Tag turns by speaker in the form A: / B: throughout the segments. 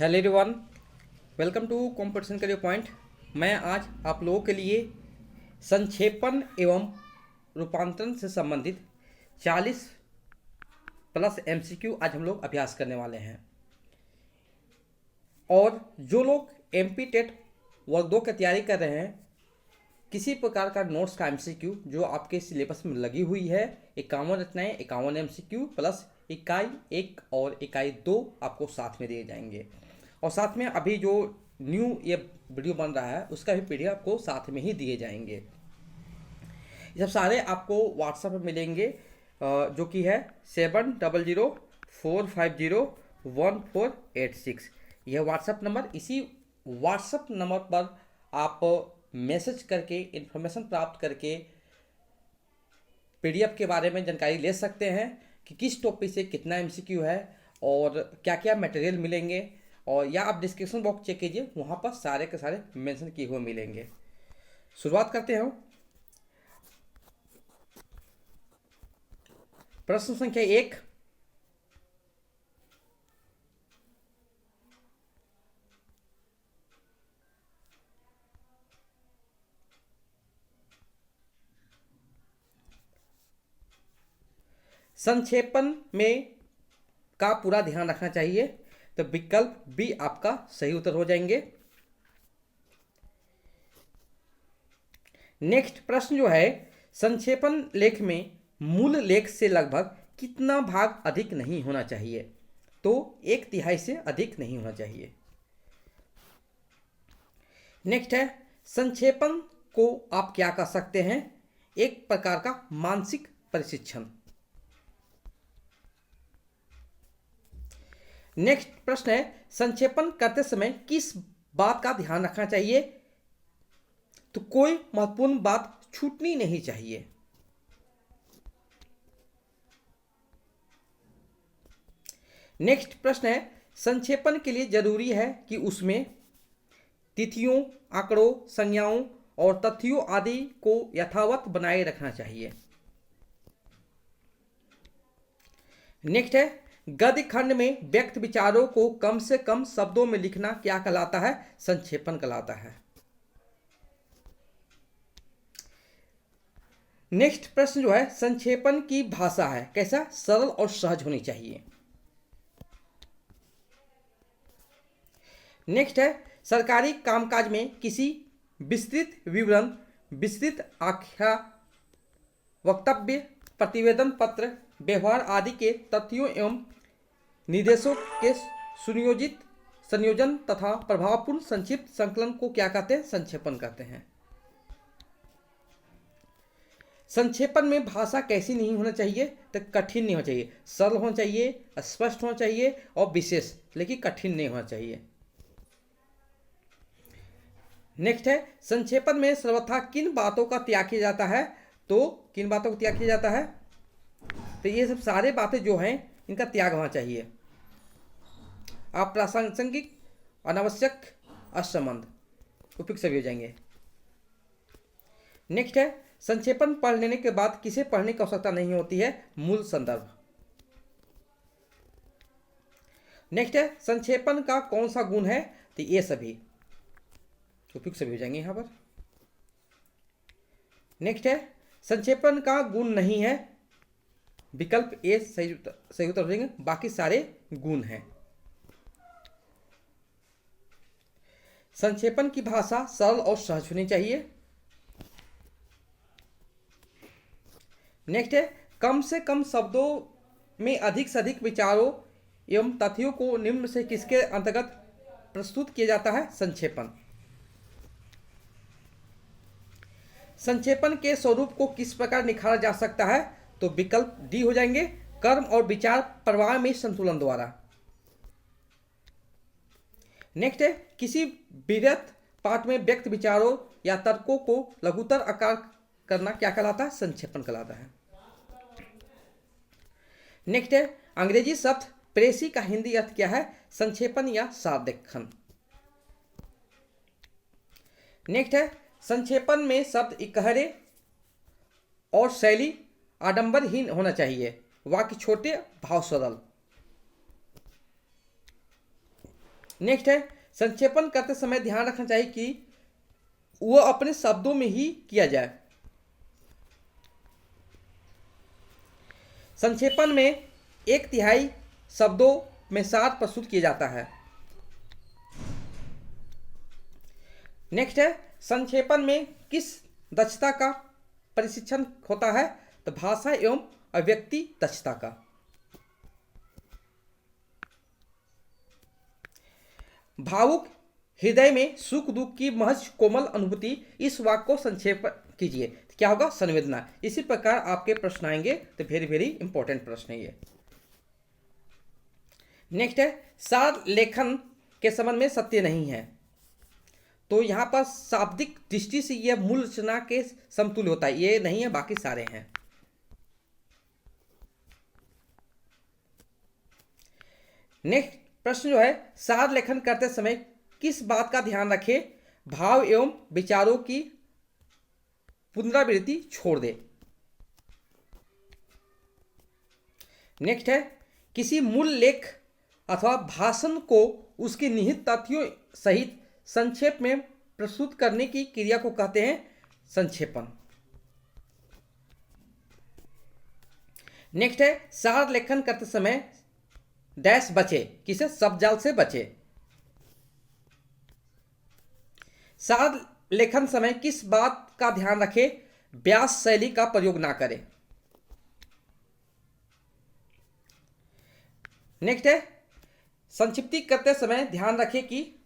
A: Hello everyone, welcome to competition career point. मैं आज आप लोगों के लिए संक्षेपण एवं रूपांतरण से संबंधित 40 प्लस एमसीक्यू आज हम लोग अभ्यास करने वाले हैं। और जो लोग एमपी टेट वर्ग 2 की तैयारी कर रहे हैं, किसी प्रकार का नोट्स का एमसीक्यू जो आपके सिलेबस में लगी हुई है, 51 रचनाएं 51 एमसीक्यू प्लस इकाई 1 और इकाई 2 आपको साथ में दिए जाएंगे। और साथ में अभी जो न्यू ये वीडियो बन रहा है उसका भी पीडीएफ आपको साथ में ही दिए जाएंगे। ये सब सारे आपको व्हाट्सएप में मिलेंगे, जो कि है 7004501486। यह व्हाट्सएप नंबर, इसी व्हाट्सएप नंबर पर आप मैसेज करके इन्फॉर्मेशन प्राप्त करके पीडीएफ के बारे में जानकारी ले सकते हैं कि किस टॉपिक से कितना एमसीक्यू है और क्या क्या मटेरियल मिलेंगे। और या आप डिस्क्रिप्शन बॉक्स चेक कीजिए, वहाँ पर सारे के सारे मेंशन किए हुए मिलेंगे। शुरुआत करते हैं। प्रश्न संख्या 1, संक्षेपण में का पूरा ध्यान रखना चाहिए, तो विकल्प बी आपका सही उत्तर हो जाएंगे। नेक्स्ट प्रश्न जो है, संक्षेपण लेख में मूल लेख से लगभग कितना भाग अधिक नहीं होना चाहिए, तो 1/3 से अधिक नहीं होना चाहिए। नेक्स्ट है, संक्षेपण को आप क्या कह सकते हैं, एक प्रकार का मानसिक प्रशिक्षण। नेक्स्ट प्रश्न है, संक्षेपण करते समय किस बात का ध्यान रखना चाहिए, तो कोई महत्वपूर्ण बात छूटनी नहीं चाहिए। नेक्स्ट प्रश्न है, संक्षेपण के लिए जरूरी है कि उसमें तिथियों, आंकड़ों, संज्ञाओं और तथ्यों आदि को यथावत बनाए रखना चाहिए। नेक्स्ट है, गद्य खंड में व्यक्त विचारों को कम से कम शब्दों में लिखना क्या कहलाता है, संक्षेपण कहलाता है। नेक्स्ट प्रश्न जो है, संक्षेपण की भाषा है कैसा, सरल और सहज होनी चाहिए। नेक्स्ट है, सरकारी कामकाज में किसी विस्तृत विवरण, विस्तृत आख्या, वक्तव्य, प्रतिवेदन पत्र, व्यवहार आदि के तथ्यों एवं निर्देशों के सुनियोजित संयोजन तथा प्रभावपूर्ण संक्षिप्त संकलन को क्या कहते हैं, संक्षेपण कहते हैं। संक्षेपण में भाषा कैसी नहीं होना चाहिए, तो कठिन नहीं होना चाहिए, सरल होना चाहिए, स्पष्ट होना चाहिए और विशेष, लेकिन कठिन नहीं होना चाहिए। नेक्स्ट है, संक्षेपण में सर्वथा किन बातों का त्याग किया जाता है, तो किन बातों का त्याग किया जाता है, तो ये सब सारे बातें जो हैं इनका त्याग होना चाहिए। अप्रासंगिक, अनावश्यक, असंबंध, उपयुक्त सभी हो जाएंगे। नेक्स्ट है, संक्षेपण पढ़ लेने के बाद किसे पढ़ने की आवश्यकता नहीं होती है, मूल संदर्भ। नेक्स्ट है, संक्षेपण का कौन सा गुण है, तो ये सभी, उपयुक्त सभी हो जाएंगे यहां पर। नेक्स्ट है, संक्षेपण का गुण नहीं है, विकल्प ए सही उत्तर हो जाएंगे, बाकी सारे गुण हैं। संक्षेपण की भाषा सरल और सहज होनी चाहिए। नेक्स्ट है, कम से कम शब्दों में अधिक से अधिक विचारों एवं तथ्यों को निम्न से किसके अंतर्गत प्रस्तुत किया जाता है, संक्षेपण। संक्षेपण के स्वरूप को किस प्रकार निखारा जा सकता है, तो विकल्प डी हो जाएंगे, कर्म और विचार प्रवाह में संतुलन द्वारा। नेक्स्ट है, किसी विरत पाठ में व्यक्त विचारों या तर्कों को लघुतर आकार करना क्या कहलाता है, संक्षेपण कहलाता है। नेक्स्ट है, अंग्रेजी शब्द प्रेसी का हिंदी अर्थ क्या है, संक्षेपण या सारलेखन। नेक्स्ट है, संक्षेपण में शब्द इकहरे और शैली आडंबरहीन होना चाहिए, वाक्य छोटे, भाव सरल। नेक्स्ट है संक्षेपण करते समय ध्यान रखना चाहिए कि वो अपने शब्दों में ही किया जाए। संक्षेपण में 1/3 शब्दों में सार प्रस्तुत किया जाता है। नेक्स्ट है संक्षेपण में किस दक्षता का प्रशिक्षण होता है? तो भाषा एवं अभिव्यक्ति दक्षता का। भावुक हृदय में सुख दुख की महज कोमल अनुभूति, इस वाक्य को संक्षेप कीजिए। क्या होगा? संवेदना। इसी प्रकार आपके प्रश्न आएंगे, तो वेरी वेरी इंपॉर्टेंट प्रश्न है ये। नेक्स्ट है सार लेखन के संबंध में सत्य नहीं है। तो यहां पर शाब्दिक दृष्टि से यह मूल रचना के समतुल्य होता है, ये नहीं है, बाकी सारे हैं। नेक्स्ट प्रश्न जो है सार लेखन करते समय किस बात का ध्यान रखें? भाव एवं विचारों की पुनरावृत्ति छोड़ दे। नेक्स्ट है किसी मूल लेख अथवा भाषण को उसके निहित तथ्यों सहित संक्षेप में प्रस्तुत करने की क्रिया को कहते हैं संक्षेपण। नेक्स्ट है सार लेखन करते समय डैश बचे, किसे? शब्दजाल से बचे। सार लेखन समय किस बात का ध्यान रखें? व्यास शैली का प्रयोग ना करें। नेक्स्ट है संक्षिप्ति करते समय ध्यान रखें कि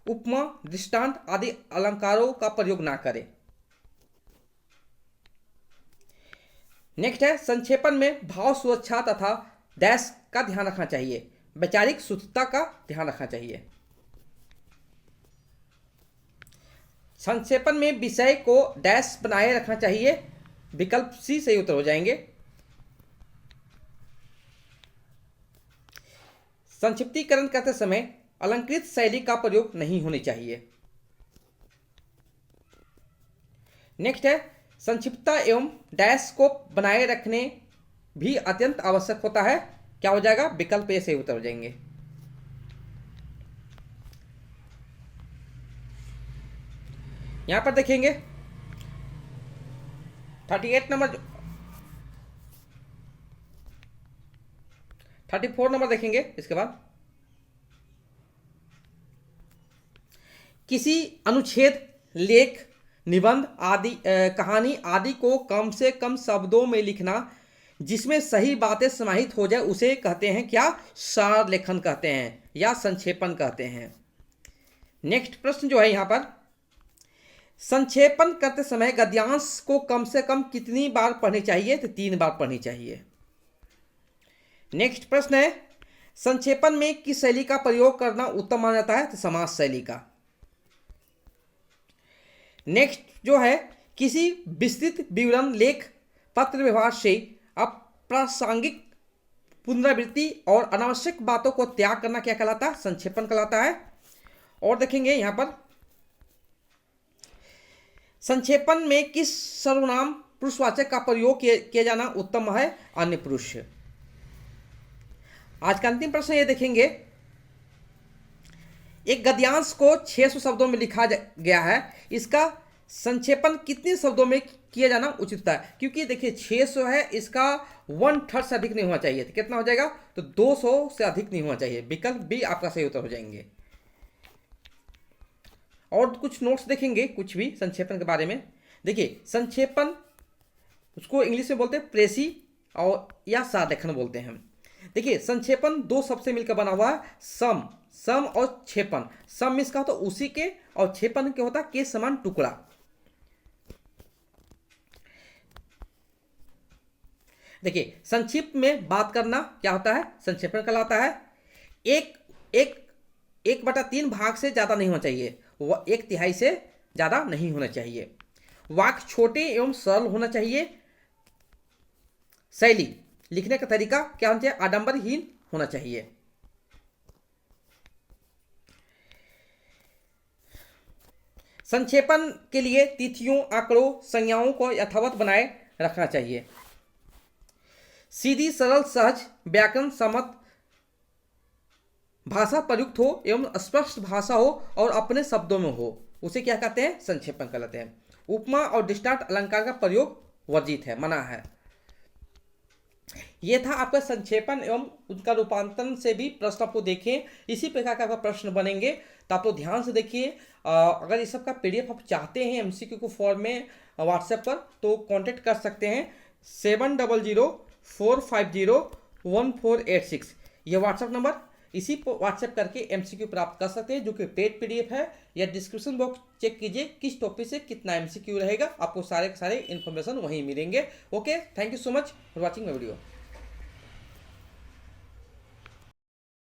A: उपमा, दृष्टांत आदि अलंकारों का प्रयोग ना करें। नेक्स्ट है संक्षेपण में भाव सुरक्षा तथा डैश का ध्यान रखना चाहिए। वैचारिक शुद्धता का ध्यान रखना चाहिए। संक्षेपण में विषय को डैश बनाए रखना चाहिए। विकल्प सी सही उत्तर हो जाएंगे। संक्षिप्तीकरण करते समय अलंकृत शैली का प्रयोग नहीं होनी चाहिए। नेक्स्ट है संक्षिप्तता एवं डैश को बनाए रखने भी अत्यंत आवश्यक होता है। क्या हो जाएगा? विकल्प ए सही उत्तर हो जाएंगे। यहां पर देखेंगे 38 नंबर 34 नंबर देखेंगे। इसके बाद किसी अनुच्छेद, लेख, निबंध आदि कहानी आदि को कम से कम शब्दों में लिखना जिसमें सही बातें समाहित हो जाए उसे कहते हैं क्या? सार लेखन कहते हैं या संक्षेपण कहते हैं। नेक्स्ट प्रश्न जो है यहां पर संक्षेपण करते समय गद्यांश को कम से कम कितनी बार पढ़नी चाहिए? तो 3 बार पढ़नी चाहिए। नेक्स्ट प्रश्न है संक्षेपण में किस शैली का प्रयोग करना उत्तम माना जाता है? तो समास शैली का। नेक्स्ट जो है किसी विस्तृत विवरण, लेख, पत्र व्यवहार से अप्रासंगिक पुनरावृत्ति और अनावश्यक बातों को त्याग करना क्या कहलाता है? संक्षेपण कहलाता है। और देखेंगे यहां पर संक्षेपण में किस सर्वनाम पुरुषवाचक का प्रयोग किया जाना उत्तम है? अन्य पुरुष। आज का अंतिम प्रश्न ये देखेंगे एक गद्यांश को 600 शब्दों में लिखा गया है, इसका संक्षेपण कितने शब्दों में किया जाना उचित है? क्योंकि देखिए 600 है, इसका 1/3 से अधिक नहीं होना चाहिए। तो कितना हो जाएगा? तो 200 से अधिक नहीं होना चाहिए। विकल्प बी आपका सही उत्तर हो जाएंगे। और कुछ नोट्स देखेंगे कुछ भी संक्षेपण के बारे में। देखिए संक्षेपण उसको इंग्लिश में बोलते हैं प्रेसी और या सार लेखन बोलते हैं। देखिए संक्षेपण 2 शब्द से मिलकर बना हुआ है, सम और क्षेपण। सम इसका होता उसी के और क्षेपण के होता के समान टुकड़ा। देखिए संक्षिप्त में बात करना क्या होता है? संक्षेपण कहलाता है। 1/3 भाग से ज्यादा नहीं होना चाहिए, 1/3 से ज्यादा नहीं होना चाहिए। वाक्य छोटे एवं सरल होना चाहिए। शैली लिखने का तरीका क्या होना चाहिए? आडंबरहीन होना चाहिए। संक्षेपण के लिए तिथियों, आंकड़ों, संज्ञाओं को यथावत बनाए रखना चाहिए। सीधी, सरल, सहज, व्याकरण सम्मत भाषा प्रयुक्त हो एवं स्पष्ट भाषा हो और अपने शब्दों में हो, उसे क्या कहते हैं? संक्षेपण कहलाते हैं। उपमा और दृष्टांत अलंकार का प्रयोग वर्जित है, मना है। ये था आपका संक्षेपण एवं उनका रूपांतरण से भी प्रश्न आपको देखें, इसी प्रकार का आपका प्रश्न बनेंगे, तो आप लोग ध्यान से देखिए। अगर इस सब का पीडीएफ आप चाहते हैं एमसीक्यू को फॉर्म में व्हाट्सएप पर, तो कांटेक्ट कर सकते हैं 7004501486, ये व्हाट्सएप नंबर। इसी पर व्हाट्सएप करके एमसीक्यू प्राप्त कर सकते हैं, जो कि पेड पीडीएफ है। या डिस्क्रिप्शन बॉक्स चेक कीजिए किस टॉपिक से कितना एमसीक्यू रहेगा, आपको सारे के सारे इन्फॉर्मेशन वहीं मिलेंगे। Okay, thank you so much for watching my video.